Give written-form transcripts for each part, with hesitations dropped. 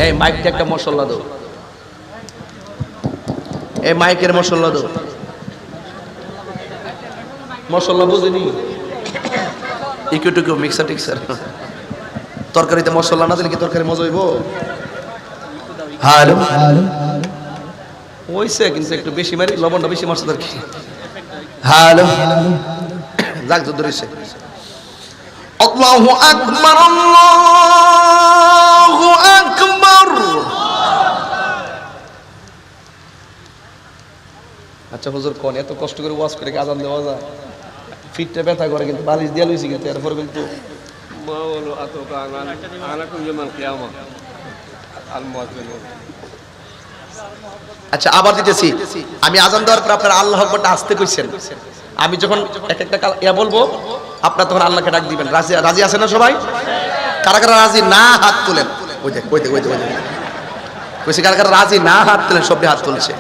এই মাইকটা একটা মশলা দাও, এই মাইকের মশলা দাও। মশলা বুঝিনি, একটু একটু মিক্সার টিক্সার। তরকারিতে মশলা না দিলে কি তরকারি মজা হইব? হ্যালো হইছে, কিন্তু একটু বেশি মারি, লবণটা বেশি মারছে আর কি। হ্যালো যাক তো ধরেছে। আল্লাহু আকবার, আল্লাহু আকবার। আচ্ছা হুজুর কোন এত কষ্ট করে ওয়াজ করে আজান দেওয়া যায়? ফিটটা ব্যথা করে, কিন্তু বালিশ দিয়ে লইছি, কিন্তু এরপর কিন্তু আচ্ছা আবার দিতেছি। আমি আজান দেওয়ার পর আপনারা আল্লাহু আকবারটা আসতে কইছেন। আমি যখন এক একটা ইয়া বলবো, আপনারা তখন আল্লাহকে ডাক দিবেন। রাজি রাজি আছেন না সবাই? কারা কারা রাজি না হাত তোলেন? ওই দেখ ওই দেখ ওই দেখ কইছে কারা কারা রাজি না হাত তোলেন? সবই হাত তুলছে।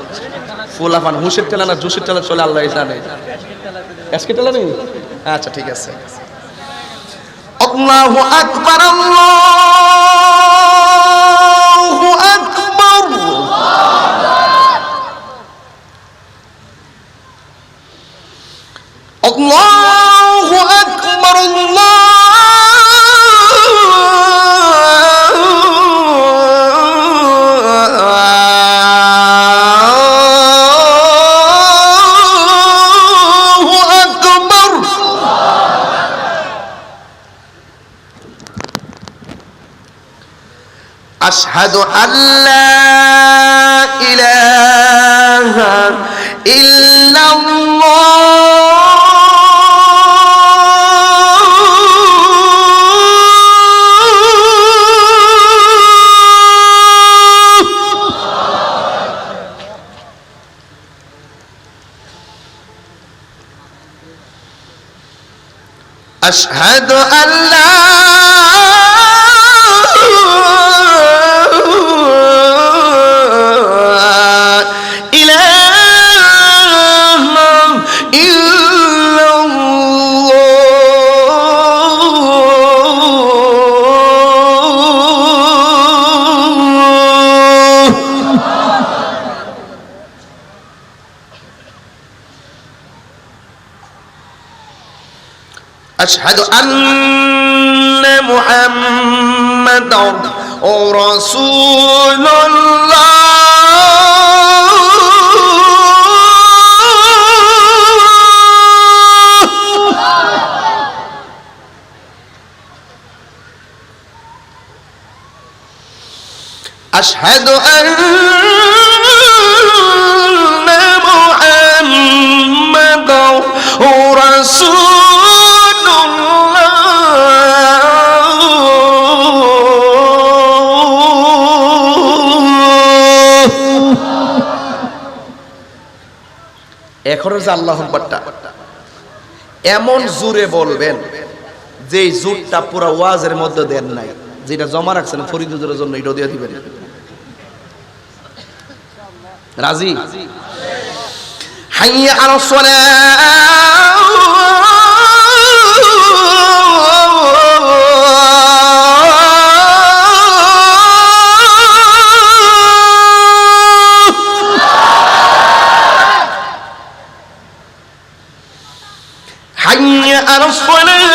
ফুলাফান হুশের টেলা না জুসের টেলা চলে আল্লাহ জানে। আজকে টেলা নেই? আচ্ছা ঠিক আছে। আল্লাহু আকবার, আল্লাহু আকবার। আল্লাহু আকবার, আল্লাহু আকবার। আশহাদু আল্লা ইলাহা ইল্লাল্লাহ। أشهد أن لا إله إلا الله. أشهد أن محمدا رسول الله. أشهد أن محمدا رسول এখন যে আল্লাহু আকবারটা এমন জোরে বলবেন যে জোরটা পুরো ওয়াজের মধ্যে দেন নাই, যেটা জমা রাখছেন ফরিদ হুজুরের জন্য এটাও দিয়ে দিবেন। রাজি? হাইয়া আলাস সালাহ। حي على الصلاة.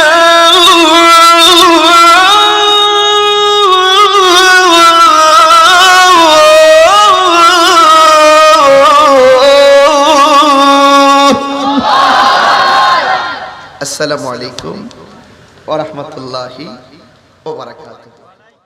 السلام عليكم ورحمة الله وبركاته.